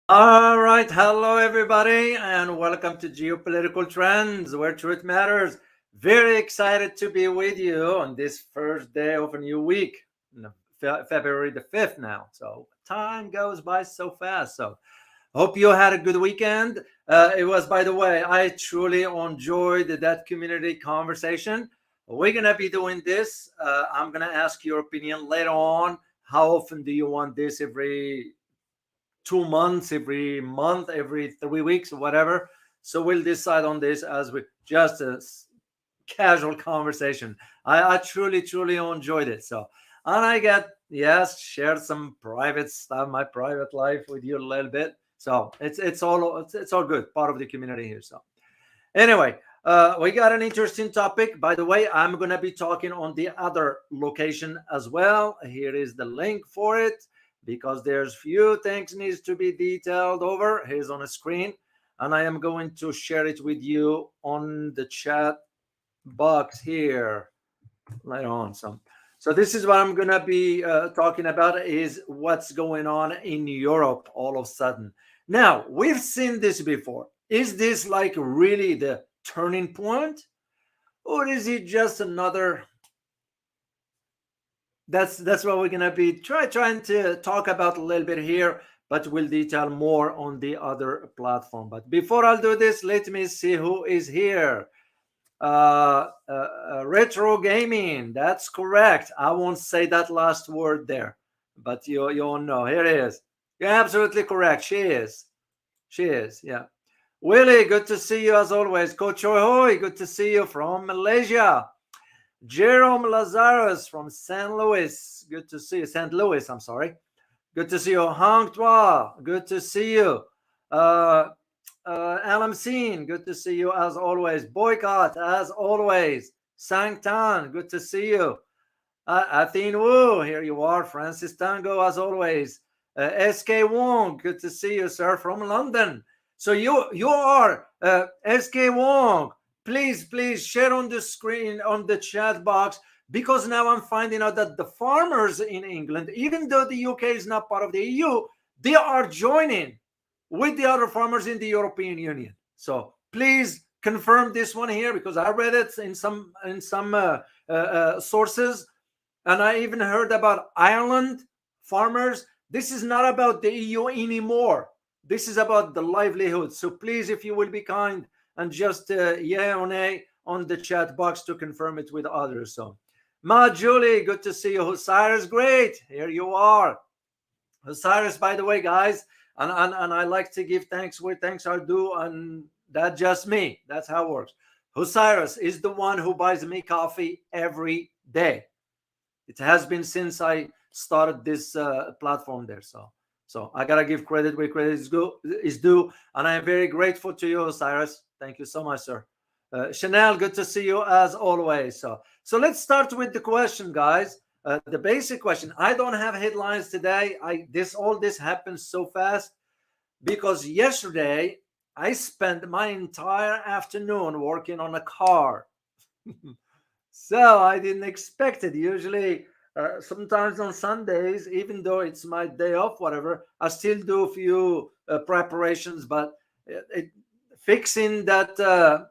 All right, hello everybody, and welcome to Geopolitical Trends, where truth matters. Very excited to be with you on this first day of a new week, February the 5th now. So time goes by so fast. So hope you had a good weekend. It was, by the way, I truly enjoyed that community conversation. We're going to be doing this. I'm going to ask your opinion later on. How often do you want this? Every 2 months, every month, every 3 weeks, or whatever. So we'll decide on this as we just a casual conversation. I truly, truly enjoyed it. So, and I get, yes, shared some private stuff, my private life with you a little bit. So it's all good, part of the community here. So anyway, we got an interesting topic. By the way, I'm going to be talking on the other location as well. Here is the link for it because there's few things needs to be detailed over. Here's on a screen, and I am going to share it with you on the chat box here later on. So this is what I'm going to be talking about is what's going on in Europe all of a sudden. Now, we've seen this before. Is this like really the turning point? Or is it just another? That's what we're gonna be trying to talk about a little bit here, but we'll detail more on the other platform. But before I'll do this, let me see who is here. Retro gaming, that's correct. I won't say that last word there, but you all know. Here it is. You're absolutely correct. She is, yeah. Willie, good to see you as always. Coach Hoy, good to see you from Malaysia. Jerome Lazarus from St. Louis, good to see you. St. Louis, I'm sorry. Good to see you. Hang Tua, good to see you. Uh, Alamseen, good to see you as always. Boycott, as always. Sangtan, good to see you. Athene Wu, here you are. Francis Tango, as always. SK Wong, good to see you, sir, from London. So you are SK Wong. Please share on the screen on the chat box, because now I'm finding out that the farmers in England, even though the UK is not part of the EU, they are joining with the other farmers in the European Union. So please confirm this one here, because I read it in some sources, and I even heard about Ireland farmers. This is not about the EU anymore. This is about the livelihood. So please, if you will be kind and just yeah or nay on the chat box to confirm it with others. So, Ma Julie, good to see you. Osiris, great. Here you are. Osiris, by the way, guys, and I like to give thanks where thanks are due, and that's just me. That's how it works. Osiris is the one who buys me coffee every day. It has been since I started this platform there. So I gotta give credit where credit is due, and I am very grateful to you, Cyrus. Thank you so much, sir. Chanel, good to see you as always. So let's start with the question, guys. The basic question. I don't have headlines today. All this happens so fast because yesterday I spent my entire afternoon working on a car. So I didn't expect it. Usually, sometimes on Sundays, even though it's my day off, whatever, I still do a few preparations. But fixing that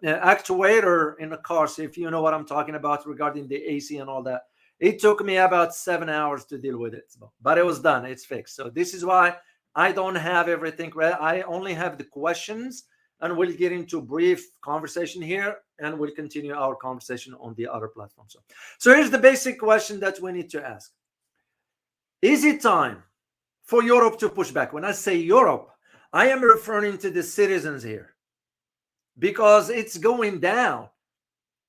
actuator in the car, so if you know what I'm talking about regarding the AC and all that, it took me about 7 hours to deal with it. But it was done. It's fixed. So this is why I don't have everything ready. I only have the questions, and we'll get into brief conversation here, and we'll continue our conversation on the other platforms. So here's the basic question that we need to ask. Is it time for Europe to push back? When I say Europe, I am referring to the citizens here, because it's going down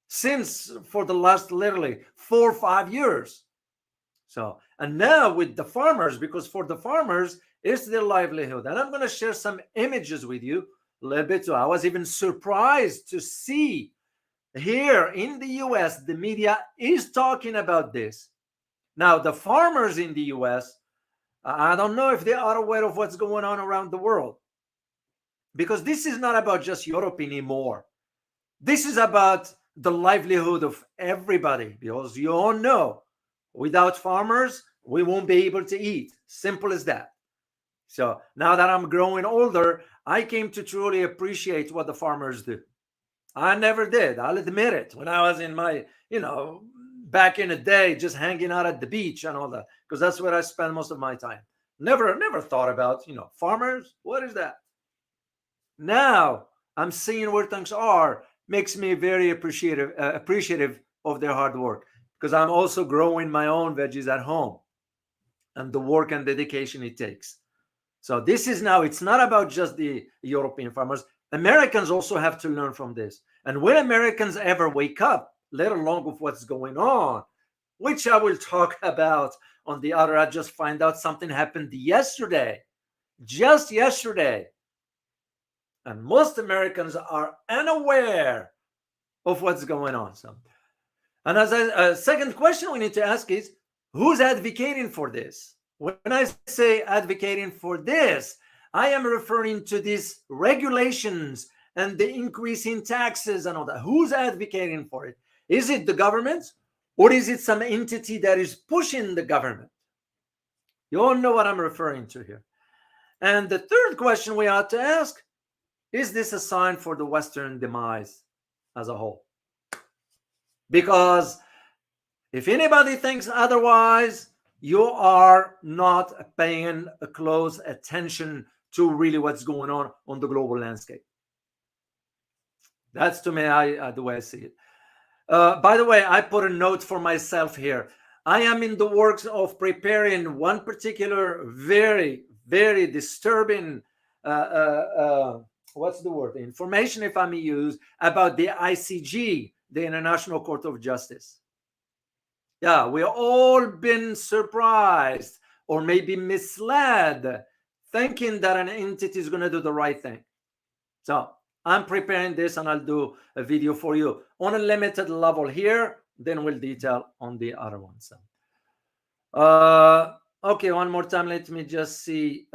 since for the last literally 4 or 5 years. So, and now with the farmers, because for the farmers, it's their livelihood. And I'm going to share some images with you a little bit. So I was even surprised to see here in the US, the media is talking about this. Now, the farmers in the US, I don't know if they are aware of what's going on around the world, because this is not about just Europe anymore. This is about the livelihood of everybody, because you all know without farmers, we won't be able to eat. Simple as that. So now that I'm growing older, I came to truly appreciate what the farmers do. I never did. I'll admit it. When I was in my, back in the day, just hanging out at the beach and all that, because that's where I spend most of my time. Never thought about, farmers. What is that? Now I'm seeing where things are. Makes me very appreciative of their hard work, because I'm also growing my own veggies at home and the work and dedication it takes. So this is now, it's not about just the European farmers. Americans also have to learn from this. And when Americans ever wake up, let alone with what's going on, which I will talk about on the other, I just find out something happened yesterday, just yesterday. And most Americans are unaware of what's going on. So, and as a second question we need to ask is, who's advocating for this? When I say advocating for this, I am referring to these regulations and the increase in taxes and all that. Who's advocating for it? Is it the government, or is it some entity that is pushing the government? You all know what I'm referring to here. And the third question we ought to ask, is this a sign for the Western demise as a whole? Because if anybody thinks otherwise, you are not paying a close attention to really what's going on the global landscape. That's, to me, the way I see it. By the way, I put a note for myself here. I am in the works of preparing one particular very, very disturbing, what's the word? Information, if I may use, about the ICJ, the International Court of Justice. Yeah, we've all been surprised or maybe misled, thinking that an entity is going to do the right thing. So I'm preparing this, and I'll do a video for you on a limited level here. Then we'll detail on the other ones. Okay, one more time. Let me just see.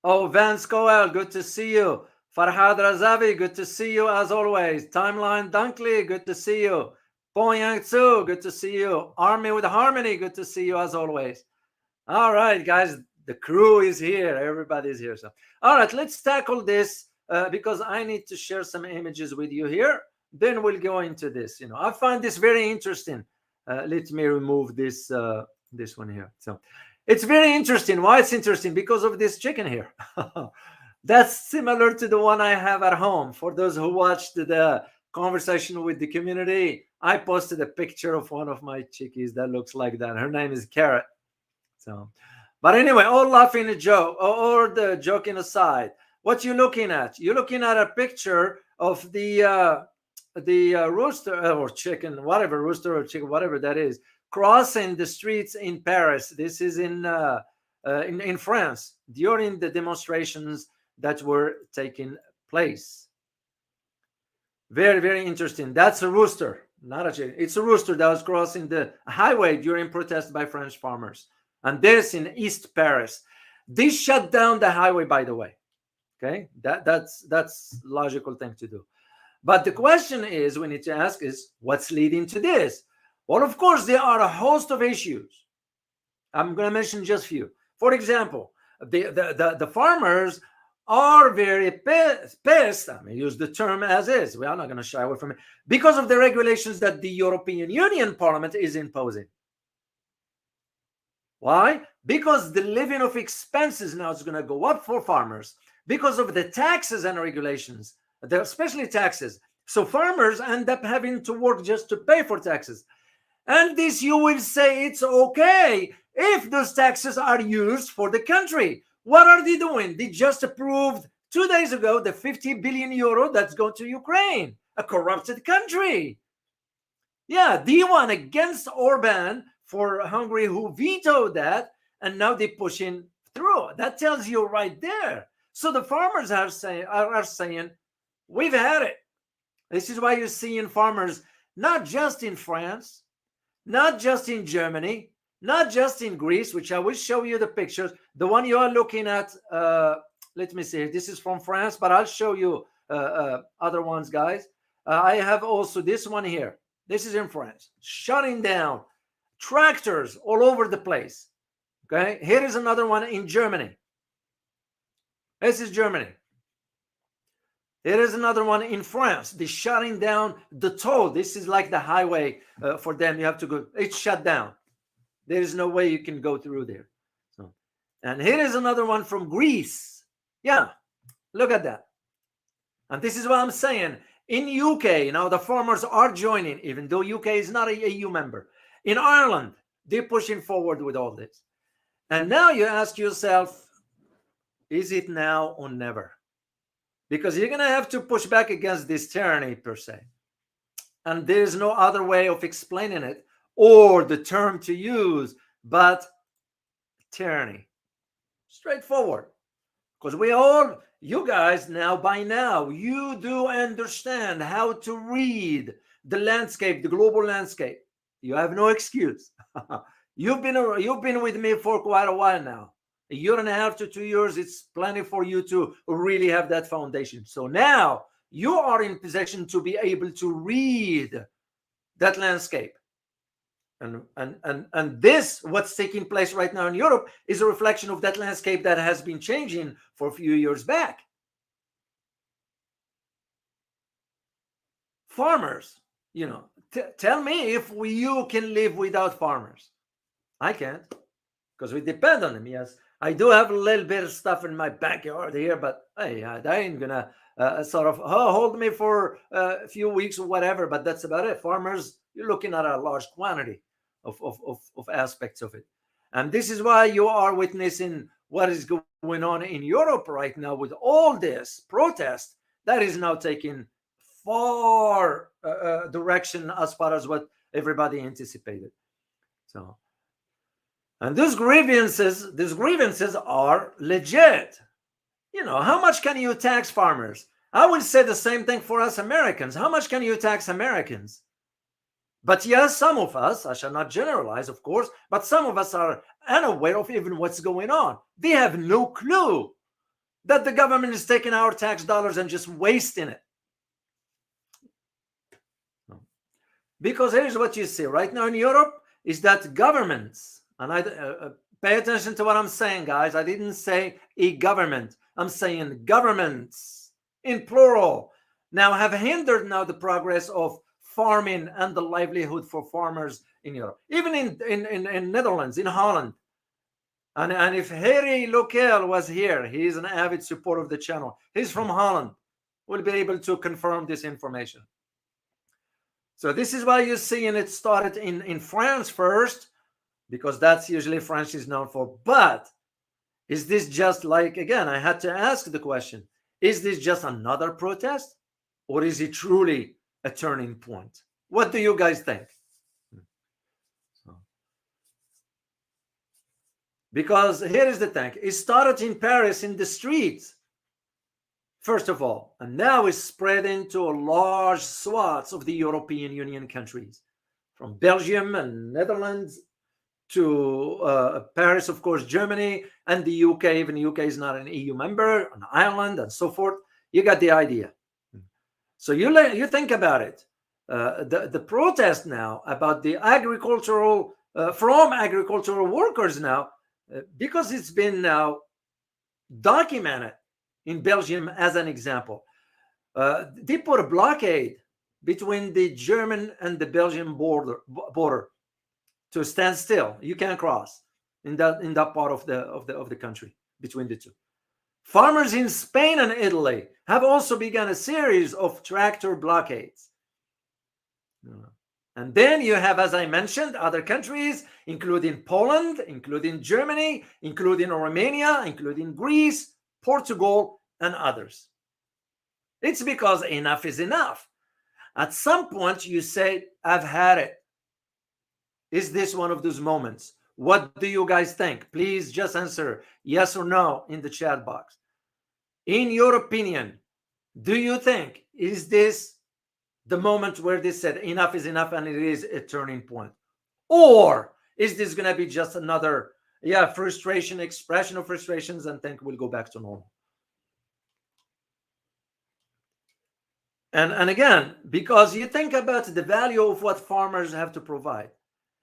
Vance Coel, good to see you. Farhad Razavi, good to see you as always. Timeline Dunkley, good to see you. Yang Tzu, good to see you. Army with Harmony, good to see you as always. All right, guys, the crew is here. Everybody's here. So, all right, let's tackle this because I need to share some images with you here. Then we'll go into this. I find this very interesting. Let me remove this this one here. So, it's very interesting. Why it's interesting? Because of this chicken here. That's similar to the one I have at home. For those who watched the conversation with the community, I posted a picture of one of my chickies that looks like that. Her name is Carrot. So, but anyway, all laughing a joke or the joking aside, what you looking at? You're looking at a picture of the rooster or chicken, whatever, rooster or chicken, whatever that is, crossing the streets in Paris. This is in France during the demonstrations that were taking place. Very, very interesting. That's a rooster, not a chicken. It's a rooster that was crossing the highway during protest by French farmers. And this in East Paris. This shut down the highway, by the way. Okay, that's logical thing to do. But the question is, we need to ask is, what's leading to this? Well, of course, there are a host of issues. I'm going to mention just a few. For example, the farmers are very pissed. I mean, use the term as is. We are not going to shy away from it because of the regulations that the European Union Parliament is imposing. Why? Because the living of expenses now is going to go up for farmers because of the taxes and regulations, especially taxes. So farmers end up having to work just to pay for taxes. And this, you will say it's okay if those taxes are used for the country. What are they doing? They just approved 2 days ago the 50 billion euro that's going to Ukraine, a corrupted country. Yeah, they won against Orban for Hungary, who vetoed that, and now they're pushing through. That tells you right there. So the farmers are saying, we've had it. This is why you're seeing farmers not just in France, not just in Germany, not just in Greece, which I will show you the pictures. The one you are looking at, let me see. This is from France, but I'll show you other ones, guys. I have also this one here. This is in France, shutting down tractors all over the place. Okay, here is another one in Germany. This is Germany. There is another one in France. They're shutting down the toll. This is like the highway for them. You have to go. It's shut down. There is no way you can go through there. So, and here is another one from Greece. Yeah, look at that. And this is what I'm saying. In UK, now the farmers are joining, even though UK is not a EU member. In Ireland, they're pushing forward with all this. And now you ask yourself, is it now or never? Because you're going to have to push back against this tyranny per se. And there's no other way of explaining it or the term to use but tyranny. Straightforward. Because we all, you guys now, by now, you do understand how to read the landscape, the global landscape. You have no excuse. You've been with me for quite a while now. A year and a half to 2 years, it's plenty for you to really have that foundation. So now you are in position to be able to read that landscape. And this, what's taking place right now in Europe, is a reflection of that landscape that has been changing for a few years back. Farmers, tell me if you can live without farmers. I can't, because we depend on them. Yes, I do have a little bit of stuff in my backyard here, but hey, I ain't gonna sort of hold me for a few weeks or whatever. But that's about it. Farmers, you're looking at a large quantity of aspects of it. And this is why you are witnessing what is going on in Europe right now with all this protest that is now taking far direction as far as what everybody anticipated. So, and these grievances are legit. How much can you tax farmers? I would say the same thing for us Americans. How much can you tax Americans? But yes, some of us, I shall not generalize, of course, but some of us are unaware of even what's going on. They have no clue that the government is taking our tax dollars and just wasting it. Because here's what you see right now in Europe is that governments, and I pay attention to what I'm saying, guys. I didn't say a government. I'm saying governments in plural now have hindered now the progress of farming and the livelihood for farmers in Europe, even in Netherlands, in Holland. And if Harry Lokel was here, he's an avid supporter of the channel. He's from Holland. We'll be able to confirm this information. So this is why you're seeing it started in France first, because that's usually France is known for. But is this just like, again, I had to ask the question, is this just another protest? Or is it truly a turning point? What do you guys think? Because here is the thing. It started in Paris in the streets, first of all, and now it's spreading to large swaths of the European Union countries, from Belgium and Netherlands to Paris, of course, Germany, and the UK. Even the UK is not an EU member, and Ireland, and so forth. You got the idea. So you think about it. The protest now about the agricultural, from agricultural workers now, because it's been now documented in Belgium as an example. They put a blockade between the German and the Belgian border to stand still. You can't cross in that part of the country between the two. Farmers in Spain and Italy have also begun a series of tractor blockades. And then you have, as I mentioned, other countries, including Poland, including Germany, including Romania, including Greece, Portugal, and others. It's because enough is enough. At some point, you say, I've had it. Is this one of those moments? What do you guys think? Please just answer yes or no in the chat box. In your opinion, do you think, is this the moment where they said enough is enough and it is a turning point? Or is this going to be just another, frustration, expression of frustrations, and think we'll go back to normal? And again, because you think about the value of what farmers have to provide.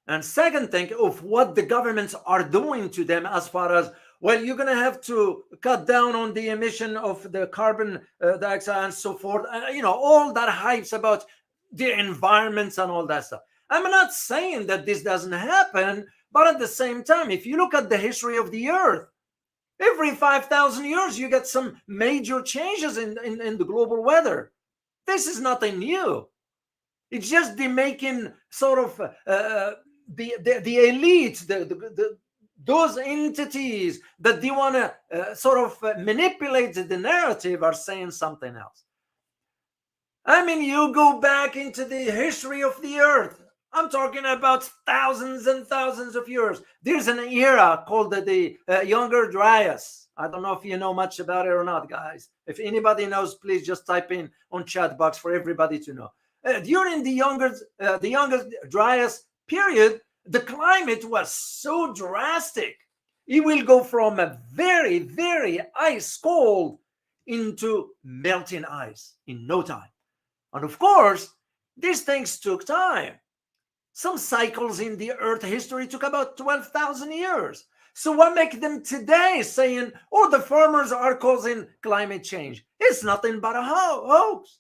And second thing, of what the governments are doing to them, as far as, well, you're going to have to cut down on the emission of the carbon dioxide and so forth. All that hypes about the environments and all that stuff. I'm not saying that this doesn't happen, but at the same time, if you look at the history of the earth, every 5,000 years, you get some major changes in the global weather. This is nothing new. It's just the making sort of the elite, those entities that they want to sort of manipulate the narrative are saying something else. I mean, you go back into the history of the earth. I'm talking about thousands and thousands of years. There's an era called the Younger Dryas. I don't know if you know much about it or not, guys. If anybody knows, please just type in on chat box for everybody to know. During the Younger Dryas period, the climate was so drastic. It will go from a very, very ice cold into melting ice in no time. And of course, these things took time. Some cycles in the Earth history took about 12,000 years. So what makes them today saying, oh, the farmers are causing climate change? It's nothing but a hoax.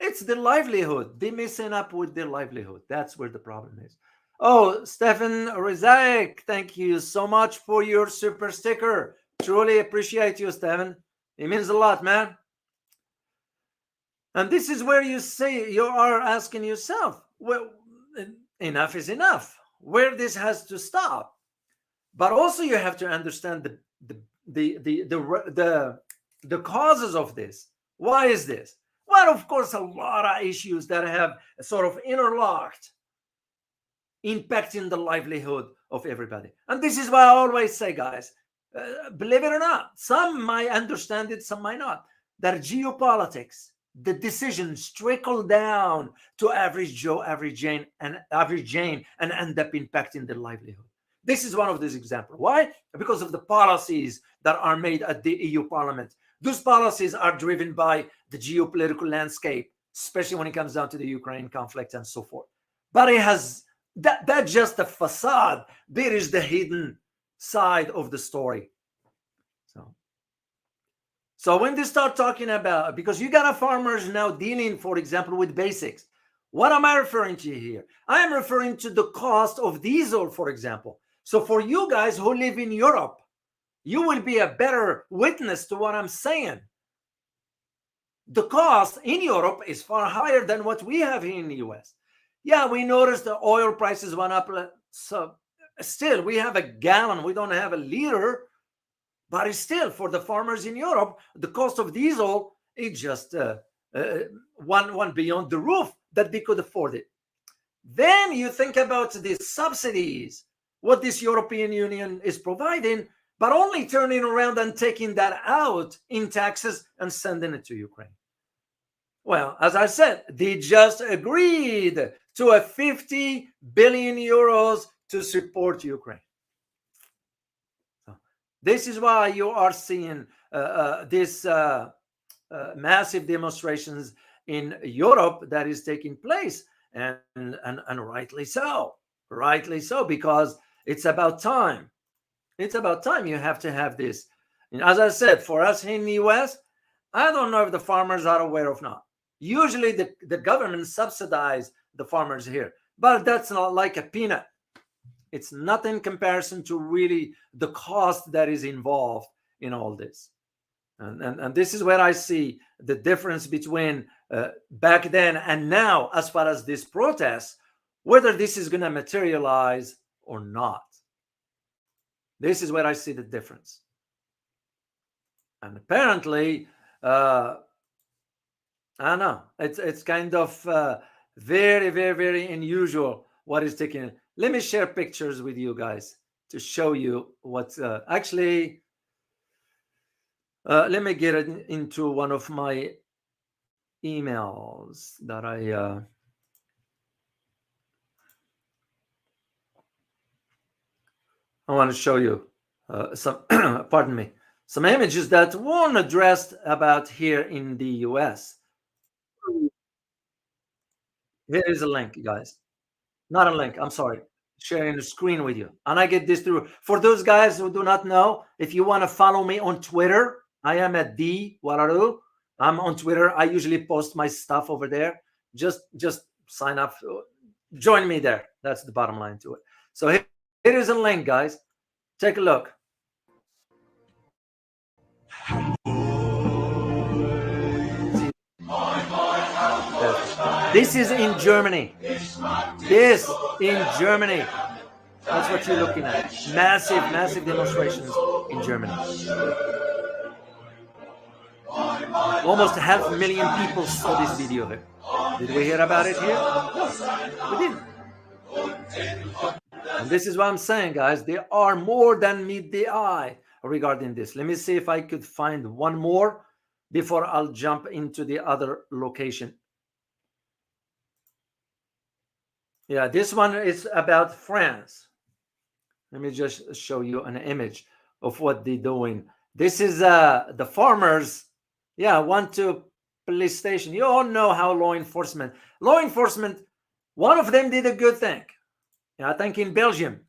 It's the livelihood. They're messing up with their livelihood. That's where the problem is. Oh, Stefan Rizek, thank you so much for your super sticker. Truly appreciate you, Stefan. It means a lot, man. And this is where you say, you are asking yourself, well, enough is enough. Where this has to stop. But also you have to understand the causes of this. Why is this? Well, of course, a lot of issues that have sort of interlocked, impacting the livelihood of everybody. And this is why I always say, guys, believe it or not, some might understand it, some might not, that geopolitics, the decisions trickle down to average Joe, average Jane, and end up impacting their livelihood. This is one of these examples. Why? Because of the policies that are made at the EU Parliament. Those policies are driven by the geopolitical landscape, especially when it comes down to the Ukraine conflict and so forth. But it has that's just a facade. There is the hidden side of the story. So when they start talking about, because you got a farmers now dealing, for example, with basics. What am I referring to here? I am referring to the cost of diesel, for example. So for you guys who live in Europe, you will be a better witness to what I'm saying. The cost in Europe is far higher than what we have here in the US. Yeah, we noticed the oil prices went up. So still, we have a gallon. We don't have a liter. But it's still, for the farmers in Europe, the cost of diesel is just one beyond the roof that they could afford it. Then you think about the subsidies, what this European Union is providing, but only turning around and taking that out in taxes and sending it to Ukraine. Well, as I said, they just agreed to a 50 billion euros to support Ukraine. This is why you are seeing this massive demonstrations in Europe that is taking place, and rightly so, because it's about time. It's about time you have to have this. And as I said, for us in the US, I don't know if the farmers are aware of not. Usually the government subsidize the farmers here, but that's not like a peanut. It's not in comparison to really the cost that is involved in all this. And this is where I see the difference between back then and now, as far as this protest, whether this is going to materialize or not. This is where I see the difference. And apparently, I don't know, it's kind of very, very, very unusual what is taking. Let me share pictures with you guys to show you what's actually. Let me get it into one of my emails that I want to show you some. Pardon me, some images that weren't addressed about here in the US. Here is a link, guys. Not a link. I'm sorry. Sharing the screen with you. And I get this through. For those guys who do not know, if you want to follow me on Twitter, I am at D Wararu. I'm on Twitter. I usually post my stuff over there. Just sign up. Join me there. That's the bottom line to it. So here is a link, guys. Take a look. This is in Germany. This in Germany. That's what you're looking at. Massive demonstrations in Germany. Almost 500,000 people saw this video here. Did we hear about it here? No, we didn't. And this is what I'm saying, guys. There are more than meet the eye regarding this. Let me see if I could find one more before I'll jump into the other location. Yeah, this one is about France. Let me just show you an image of what they're doing. This is the farmers. Yeah, went to police station. You all know how law enforcement, one of them did a good thing. I think in Belgium,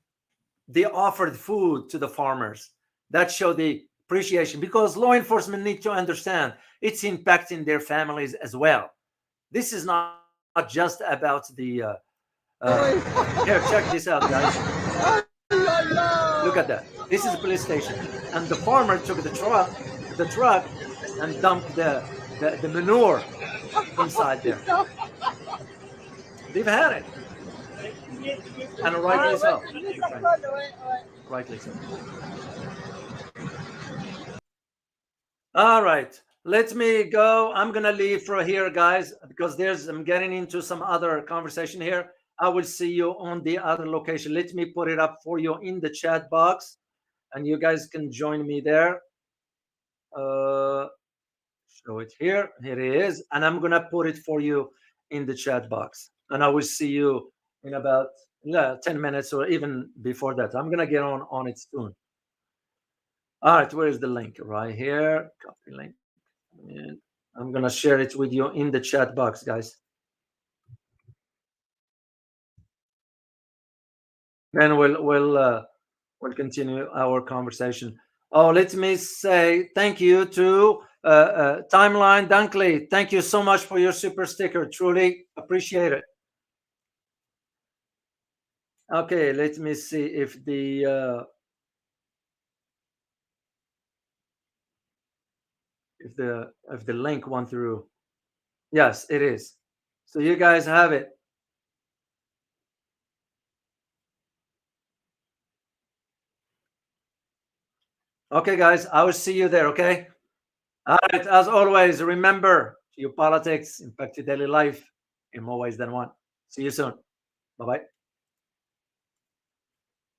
they offered food to the farmers. That showed the appreciation, because law enforcement need to understand it's impacting their families as well. This is not just about the here, check this out, guys. Look at that. This is a police station, and the farmer took the truck and dumped the manure inside there. They've had it, and rightly so. Rightly so. All right, let me go. I'm gonna leave for here, guys, because I'm getting into some other conversation here. I will see you on the other location. Let me put it up for you in the chat box, and you guys can join me there. Show it here. Here it is, and I'm gonna put it for you in the chat box, and I will see you in about 10 minutes or even before that. I'm gonna get on it soon. All right, where is the link? Right here. Copy link. And I'm gonna share it with you in the chat box, guys. Then we'll continue our conversation. Oh, let me say thank you to Timeline Dunkley. Thank you so much for your super sticker. Truly appreciate it. Okay, let me see if the link went through. Yes, it is. So you guys have it. Okay, guys, I will see you there. Okay. All right. As always, remember, your politics impact your daily life in more ways than one. See you soon. Bye bye.